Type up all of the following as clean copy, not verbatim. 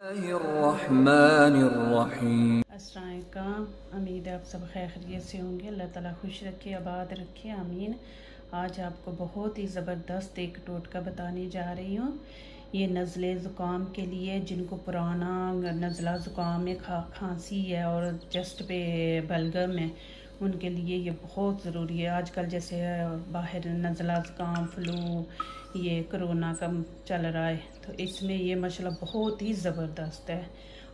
अस्सलाम वालेकुम। उम्मीद है आप सब खैरियत से होंगे। अल्लाह ताला खुश रखे, आबाद रखे, आमीन। आज आपको बहुत ही ज़बरदस्त एक टोटका बताने जा रही हूँ। ये नज़ले ज़ुकाम के लिए, जिनको पुराना नज़ला ज़ुकाम है, खांसी है और चेस्ट पे बलगम है, उनके लिए ये बहुत ज़रूरी है। आजकल जैसे बाहर नज़ला ज़ुकाम, फ्लू, ये कोरोना का चल रहा है, तो इसमें ये माशाल्लाह बहुत ही ज़बरदस्त है।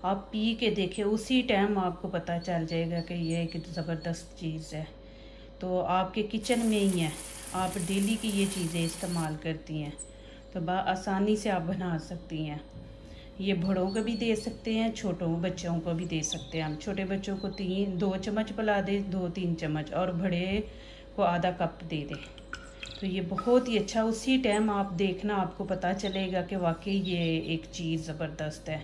आप पी के देखें, उसी टाइम आपको पता चल जाएगा कि ये एक ज़बरदस्त चीज़ है। तो आपके किचन में ही है, आप डेली की ये चीज़ें इस्तेमाल करती हैं तो आसानी से आप बना सकती हैं। ये बड़ों को भी दे सकते हैं, छोटों बच्चों को भी दे सकते हैं। हम छोटे बच्चों को 2 चम्मच पिला दें, 2-3 चम्मच, और बड़े को आधा कप दे दें। तो ये बहुत ही अच्छा, उसी टाइम आप देखना, आपको पता चलेगा कि वाकई ये एक चीज़ ज़बरदस्त है।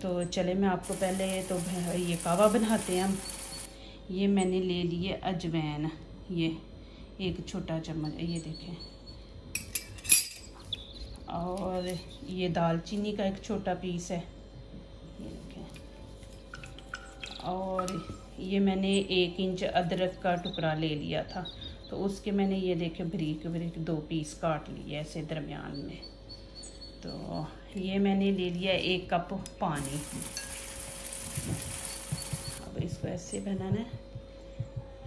तो चले मैं आपको पहले तो ये कावा बनाते हैं हम। ये मैंने ले लिए अजवाइन, ये 1 छोटा चम्मच, ये देखें। और ये दालचीनी का 1 छोटा पीस है, ये देखें। और ये मैंने 1 इंच अदरक का टुकड़ा ले लिया था, तो उसके मैंने ये देखे बारीक बारीक 2 पीस काट लिए ऐसे दरमियान में। तो ये मैंने ले लिया 1 कप पानी। अब इसको ऐसे बनाना है।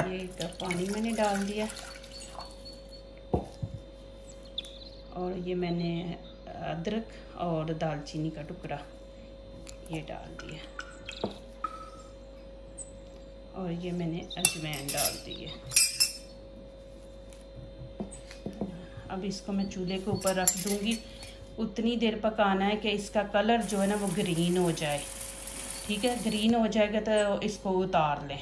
ये 1 कप पानी मैंने डाल दिया, और ये मैंने अदरक और दालचीनी का टुकड़ा ये डाल दिया, और ये मैंने अजवाइन डाल दी है। अब इसको मैं चूल्हे के ऊपर रख दूंगी। उतनी देर पकाना है कि इसका कलर जो है ना वो ग्रीन हो जाए। ठीक है, ग्रीन हो जाएगा तो इसको उतार लें।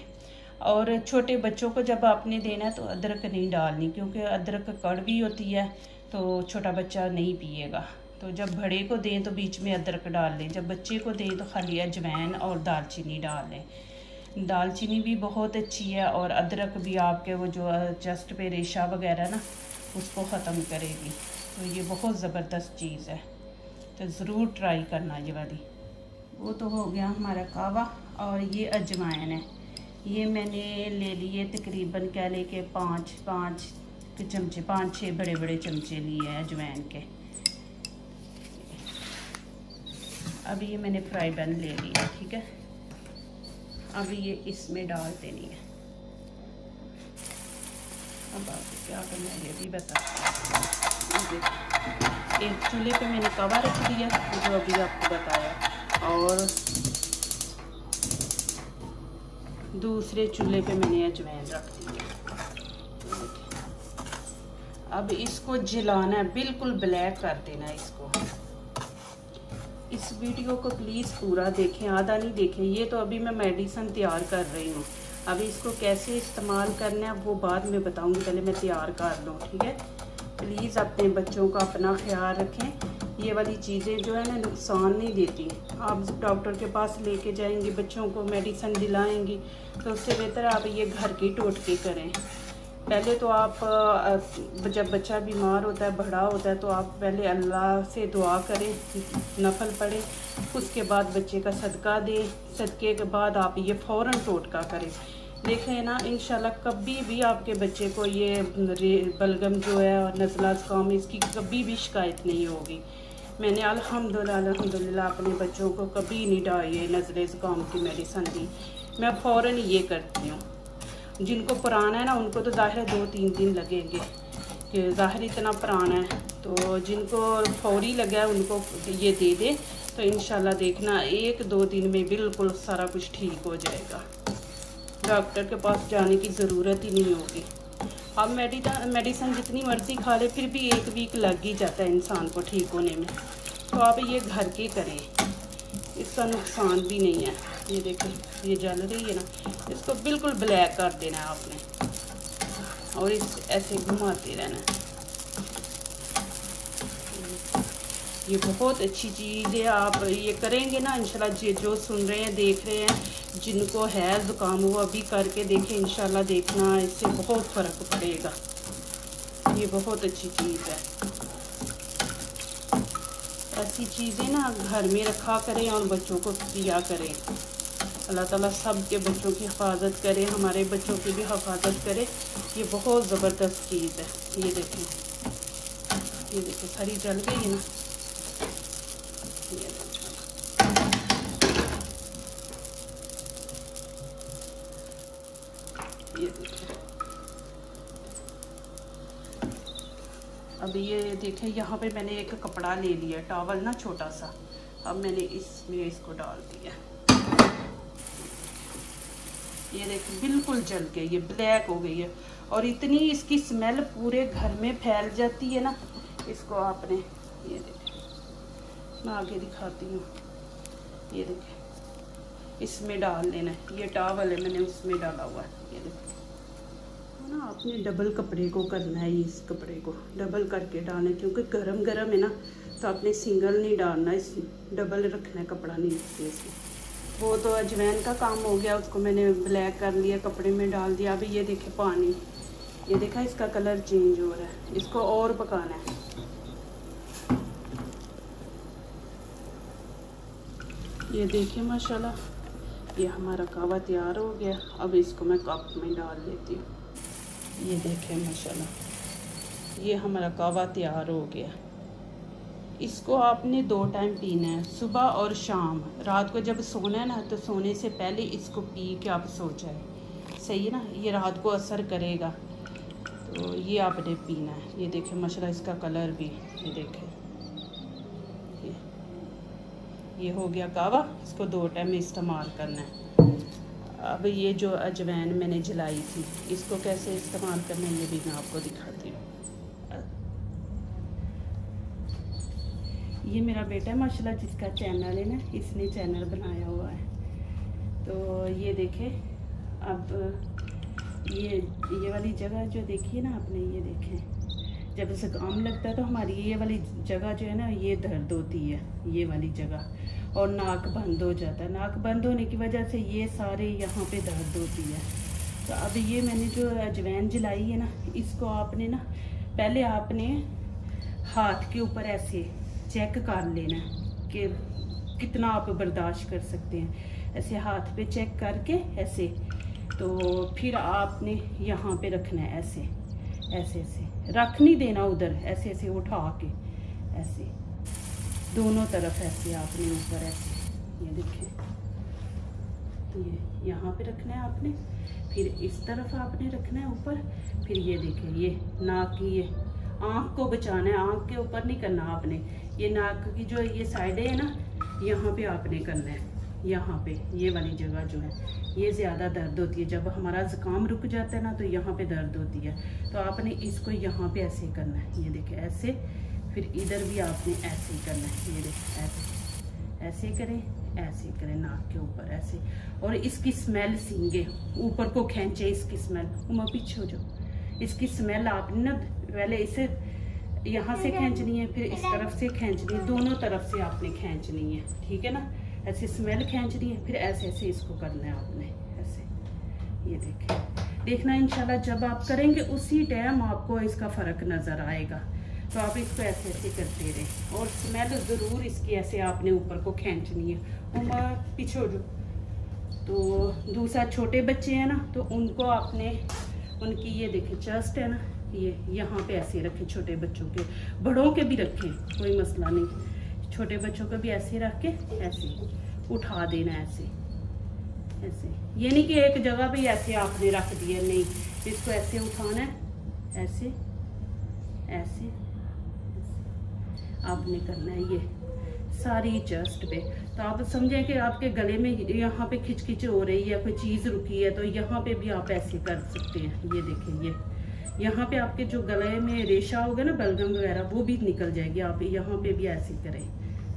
और छोटे बच्चों को जब आपने देना है तो अदरक नहीं डालनी, क्योंकि अदरक कड़वी होती है, तो छोटा बच्चा नहीं पिएगा। तो जब बड़े को दें तो बीच में अदरक डाल लें, जब बच्चे को दें तो खाली अजवाइन और दालचीनी डाल लें। दालचीनी भी बहुत अच्छी है, और अदरक भी आपके वो जो चेस्ट पे रेशा वगैरह ना, उसको ख़त्म करेगी। तो ये बहुत ज़बरदस्त चीज़ है, तो ज़रूर ट्राई करना ये वाली। वो तो हो गया हमारा कावा। और ये अजवाइन है, ये मैंने ले लिए तकरीबन कह लें कि 5 चमचे, 5-6 बड़े बड़े चमचे लिए हैं अजवाइन के। अब ये मैंने फ्राई पैन ले लिया, ठीक है। अब ये इसमें डाल देनी है। अब आपको क्या करना है ये भी बता। एक चूल्हे पे मैंने कवा रख दिया, जो अभी आपको बताया, और दूसरे चूल्हे पे मैंने अजवाइन रख दिया। अब इसको जलाना है, बिल्कुल ब्लैक कर देना है इसको। इस वीडियो को प्लीज़ पूरा देखें, आधा नहीं देखें। ये तो अभी मैं मेडिसिन तैयार कर रही हूँ, अभी इसको कैसे इस्तेमाल करना है वो बाद में बताऊँगी, पहले मैं तैयार कर लूँ, ठीक है। प्लीज़ अपने बच्चों का अपना ख्याल रखें। ये वाली चीज़ें जो है ना नुकसान नहीं देती। आप डॉक्टर के पास लेके जाएंगी, बच्चों को मेडिसिन दिलाएंगी, तो उससे बेहतर आप ये घर की टोटके करें। पहले तो आप जब बच्चा बीमार होता है, बड़ा होता है, तो आप पहले अल्लाह से दुआ करें, नफल पढ़ें, उसके बाद बच्चे का सदका दें। सदके के बाद आप ये फ़ौरन टोटका करें। देखें ना, इंशाल्लाह कभी भी आपके बच्चे को ये बलगम जो है और नज़ला ज़ुकाम, इसकी कभी भी शिकायत नहीं होगी। मैंने अल्हम्दुलिल्लाह अपने बच्चों को कभी नहीं ये नज़ले ज़ुकाम की मेडिसिन दी। मैं फ़ौरन ये करती हूँ। जिनको पुराना है ना, उनको तो ज़ाहिर 2-3 दिन लगेंगे, कि ज़ाहिर इतना पुराना है। तो जिनको फौरी लगा है उनको ये दे दे, तो इंशाल्लाह देखना 1-2 दिन में बिल्कुल सारा कुछ ठीक हो जाएगा। डॉक्टर के पास जाने की ज़रूरत ही नहीं होगी। अब मेडिसिन जितनी मर्ज़ी खा ले, फिर भी 1 वीक लग ही जाता है इंसान को ठीक होने में। तो आप ये घर के करें, इसका नुकसान भी नहीं है। ये देखो, ये जल रही है ना, इसको बिल्कुल ब्लैक कर देना है आपने, और इस ऐसे घुमाते रहना है। ये बहुत अच्छी चीज़ है, आप ये करेंगे ना इंशाल्लाह। जो सुन रहे हैं, देख रहे हैं, जिनको है ज़ुकाम, वो अभी करके देखें, इंशाल्लाह देखना इससे बहुत फ़र्क पड़ेगा। ये बहुत अच्छी चीज़ है। ऐसी चीज़ें ना घर में रखा करें और बच्चों को दिया करें। अल्लाह ताला सब के बच्चों की हिफाजत करे, हमारे बच्चों की भी हिफाजत करे। ये बहुत ज़बरदस्त चीज़ है। ये देखें, ये देखें सारी जल गई ना। ये देखें, अब ये देखें यहाँ पे मैंने एक कपड़ा ले लिया, टॉवल ना छोटा सा। अब मैंने इसमें इसको डाल दिया। ये देखें बिल्कुल जल गई, ये ब्लैक हो गई है और इतनी इसकी स्मेल पूरे घर में फैल जाती है ना। इसको आपने ये देखें, मैं आगे दिखाती हूँ। ये देखें इसमें डाल लेना है। ये टॉवल है मैंने उसमें डाला हुआ है। ये देखें ना, आपने डबल कपड़े को करना है। इस कपड़े को डबल करके डालना है क्योंकि गरम गरम है ना, तो आपने सिंगल नहीं डालना, इस डबल रखना है कपड़ा नीचे से। वो तो अजवाइन का काम हो गया, उसको मैंने ब्लैक कर लिया, कपड़े में डाल दिया। अभी ये देखे पानी, ये देखा इसका कलर चेंज हो रहा है, इसको और पकाना है। ये देखिए माशाल्लाह ये हमारा कहवा तैयार हो गया। अब इसको मैं कप में डाल लेती हूँ। ये देखें माशाल्लाह ये हमारा कहवा तैयार हो गया। इसको आपने 2 टाइम पीना है, सुबह और शाम। रात को जब सोना है ना, तो सोने से पहले इसको पी के आप सो जाए, सही है ना। ये रात को असर करेगा, तो ये आपने पीना है। ये देखें माशाल्लाह इसका कलर भी, ये देखें ये हो गया कहवा। इसको 2 टाइम में इस्तेमाल करना है। अब ये जो अजवाइन मैंने जलाई थी, इसको कैसे इस्तेमाल करना है ये भी मैं आपको दिखाती हूँ। ये मेरा बेटा है माशाल्लाह, जिसका चैनल है ना, इसने चैनल बनाया हुआ है। तो ये देखें, अब ये वाली जगह जो देखिए ना आपने, ये देखें जब ज़ुकाम लगता है तो हमारी ये वाली जगह जो है ना, ये दर्द होती है, ये वाली जगह, और नाक बंद हो जाता है। नाक बंद होने की वजह से ये सारे यहाँ पे दर्द होती है। तो अब ये मैंने जो अजवाइन जलाई है ना, इसको आपने ना पहले आपने हाथ के ऊपर ऐसे चेक कर लेना कि कितना आप बर्दाश्त कर सकते हैं। ऐसे हाथ पे चेक करके ऐसे, तो फिर आपने यहाँ पे रखना है ऐसे ऐसे ऐसे, रख नहीं देना उधर, ऐसे ऐसे उठा के ऐसे दोनों तरफ ऐसे आपने ऊपर ऐसे, ये देखें ये यहाँ पे रखना है आपने, फिर इस तरफ आपने रखना है ऊपर। फिर ये देखें ये नाक की, ये आँख को बचाना है, आँख के ऊपर नहीं करना आपने। ये नाक की जो ये साइड है ना, यहाँ पे आपने करना है। यहाँ पे ये वाली जगह जो है, ये ज़्यादा दर्द होती है। जब हमारा ज़ुकाम रुक जाता है ना, तो यहाँ पे दर्द होती है। तो आपने इसको यहाँ पे ऐसे करना है, ये देखें ऐसे। फिर इधर भी आपने ऐसे ही करना है, ये देखें ऐसे ऐसे करें, ऐसे करें नाक के ऊपर ऐसे। और इसकी स्मेल सींगे ऊपर को खींचे, इसकी स्मेल उमा पीछे हो जाओ। इसकी स्मेल आपने ना पहले इसे यहाँ से खींचनी है, फिर इस तरफ से खींचनी है, दोनों तरफ से आपने खींचनी है, ठीक है ना। ऐसे स्मेल खींचनी है, फिर ऐसे ऐसे इसको करना है आपने ऐसे। ये देखें, देखना इंशाल्लाह जब आप करेंगे उसी टाइम आपको इसका फ़र्क नज़र आएगा। तो आप इसको ऐसे ऐसे करते रहें, और स्मेल ज़रूर इसकी ऐसे आपने ऊपर को खींचनी है। उम्र पीछे हो जो। तो दूसरा छोटे बच्चे हैं ना, तो उनको आपने उनकी ये देखें चेस्ट है ना, ये यहाँ पे ऐसे रखें। छोटे बच्चों के, बड़ों के भी रखें, कोई मसला नहीं। छोटे बच्चों को भी ऐसे रख के ऐसे उठा देना, ऐसे ऐसे। ये नहीं कि एक जगह पे ऐसे आपने रख दिया, नहीं, इसको ऐसे उठाना है, ऐसे ऐसे आपने करना है। ये सारी चेस्ट पे। तो आप समझें कि आपके गले में यहाँ पे खिचखिच हो रही है, कोई चीज़ रुकी है, तो यहाँ पे भी आप ऐसे कर सकते हैं। ये देखें, ये यहाँ पे आपके जो गले में रेशा होगा ना, बलगम वगैरह, वो भी निकल जाएगी। आप यहाँ पे भी ऐसे करें।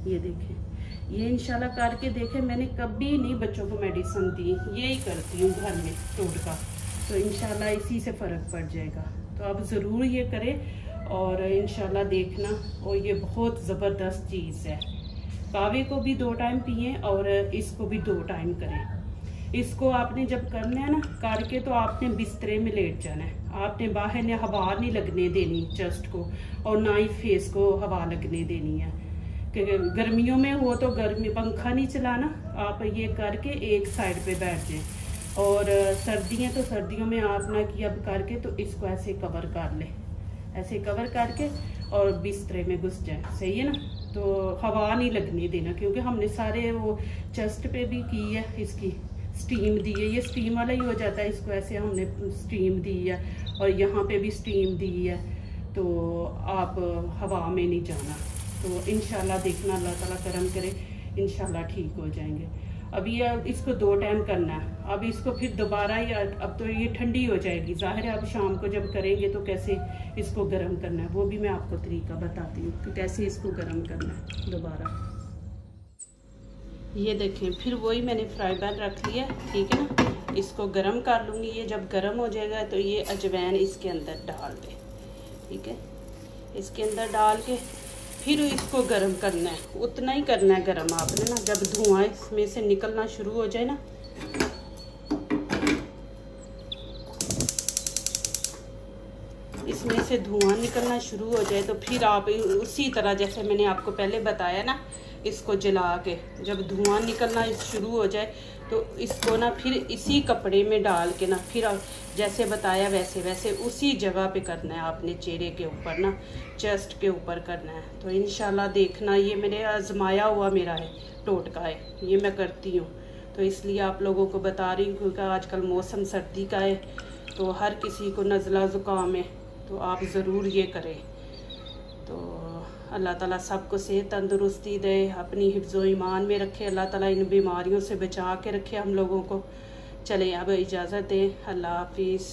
ये देखें, ये इंशाल्लाह करके देखें। मैंने कभी नहीं बच्चों को मेडिसिन दी, यही करती हूँ घर में टोटका। तो इंशाल्लाह इसी से फ़र्क पड़ जाएगा। तो आप ज़रूर ये करें और इंशाल्लाह देखना। और ये बहुत ज़बरदस्त चीज़ है। कावे को भी 2 टाइम पिए और इसको भी 2 टाइम करें। इसको आपने जब करना है ना, करके तो आपने बिस्तरे में लेट जाना है। आपने बाहर ने हवा नहीं लगने देनी चेस्ट को, और ना ही फेस को हवा लगने देनी है। कि गर्मियों में हो तो गर्मी पंखा नहीं चलाना, आप ये करके एक साइड पे बैठ जाएं, और सर्दियाँ तो सर्दियों में आप ना कि अब करके तो इसको ऐसे कवर कर ले, ऐसे कवर करके और बिस्तरे में घुस जाए, सही है ना। तो हवा नहीं लगने देना, क्योंकि हमने सारे वो चेस्ट पे भी की है, इसकी स्टीम दी है, ये स्टीम वाला ही हो जाता है, इसको ऐसे हमने स्टीम दी है और यहाँ पे भी स्टीम दी है, तो आप हवा में नहीं जाना। तो इंशाल्लाह देखना, अल्लाह ताला करम करे, इंशाल्लाह ठीक हो जाएंगे। अभी इसको 2 टाइम करना है, अब इसको फिर दोबारा ही, अब तो ये ठंडी हो जाएगी, ज़ाहिर है अब शाम को जब करेंगे तो कैसे इसको गर्म करना है वो भी मैं आपको तरीका बताती हूँ कि कैसे इसको गर्म करना है दोबारा। ये देखें, फिर वही मैंने फ्राई पैन रख लिया, ठीक है ना। इसको गर्म कर लूँगी, ये जब गर्म हो जाएगा तो ये अजवाइन इसके अंदर डाल दें, ठीक है। इसके अंदर डाल के फिर इसको गर्म करना है, उतना ही करना है गर्म आपने ना, जब धुआं इसमें से निकलना शुरू हो जाए ना, इसमें से धुआं निकलना शुरू हो जाए तो फिर आप उसी तरह जैसे मैंने आपको पहले बताया ना, इसको जला के जब धुआं निकलना शुरू हो जाए तो इसको ना फिर इसी कपड़े में डाल के ना, फिर जैसे बताया वैसे वैसे उसी जगह पे करना है आपने, चेहरे के ऊपर ना, चेस्ट के ऊपर करना है। तो इंशाल्लाह देखना, ये मैंने आजमाया हुआ मेरा है, टोटका है, ये मैं करती हूँ, तो इसलिए आप लोगों को बता रही हूँ, क्योंकि आजकल मौसम सर्दी का है तो हर किसी को नज़ला ज़ुकाम है, तो आप ज़रूर ये करें। तो अल्लाह ताला सबको सेहत तंदुरुस्ती दे, अपनी हिफ्ज़ो ईमान में रखे, अल्लाह ताला इन बीमारियों से बचा के रखे हम लोगों को। चलें अब इजाज़त दें, अल्लाह हाफिज़।